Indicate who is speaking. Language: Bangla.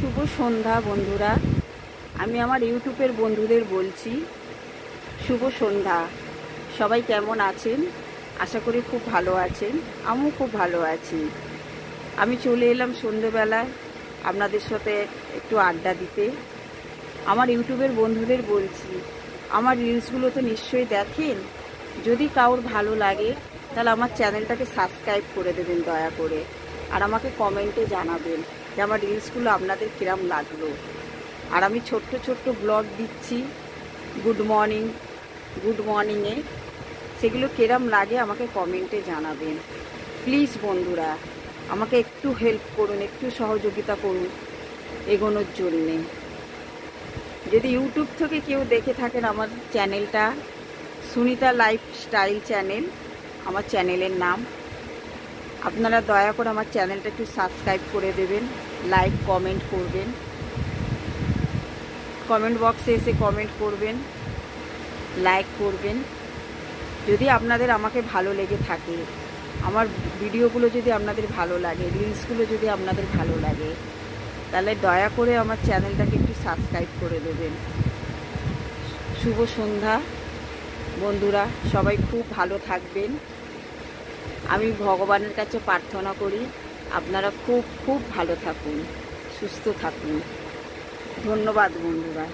Speaker 1: শুভ সন্ধ্যা বন্ধুরা। আমি আমার ইউটিউবের বন্ধুদের বলছি শুভ সন্ধ্যা। সবাই কেমন আছেন? আশা করি খুব ভালো আছেন। আমিও খুব ভালো আছি। আমি চলে এলাম সন্ধ্যেবেলায় আপনাদের সাথে একটু আড্ডা দিতে। আমার ইউটিউবের বন্ধুদের বলছি, আমার রিলসগুলো তো নিশ্চয়ই দেখেন। যদি কারোর ভালো লাগে তাহলে আমার চ্যানেলটাকে সাবস্ক্রাইব করে দেবেন দয়া করে, আর আমাকে কমেন্টে জানাবেন যে আমার রিলসগুলো আপনাদের কিরম লাগলো। আর আমি ছোট্ট ছোট্ট ব্লগ দিচ্ছি গুড মর্নিংয়ে, সেগুলো কিরম লাগে আমাকে কমেন্টে জানাবেন। প্লিজ বন্ধুরা, আমাকে একটু হেল্প করুন, একটু সহযোগিতা করুন এগোনোর জন্যে। যদি ইউটিউব থেকে কেউ দেখে থাকেন আমার চ্যানেলটা, সুনিতা লাইফস্টাইল চ্যানেল আমার চ্যানেলের নাম, আপনারা দয়া করে আমার চ্যানেলটা একটু সাবস্ক্রাইব করে দেবেন, লাইক কমেন্ট করবেন, কমেন্ট বক্সে এসে কমেন্ট করবেন, লাইক করবেন। যদি আপনাদের আমাকে ভালো লেগে থাকে, আমার ভিডিওগুলো যদি আপনাদের ভালো লাগে, রিলসগুলো যদি আপনাদের ভালো লাগে, তাহলে দয়া করে আমার চ্যানেলটাকে একটু সাবস্ক্রাইব করে দেবেন। শুভ সন্ধ্যা বন্ধুরা, সবাই খুব ভালো থাকবেন। আমি ভগবানের কাছে প্রার্থনা করি আপনারা খুব খুব ভালো থাকুন, সুস্থ থাকুন। ধন্যবাদ বন্ধুরা।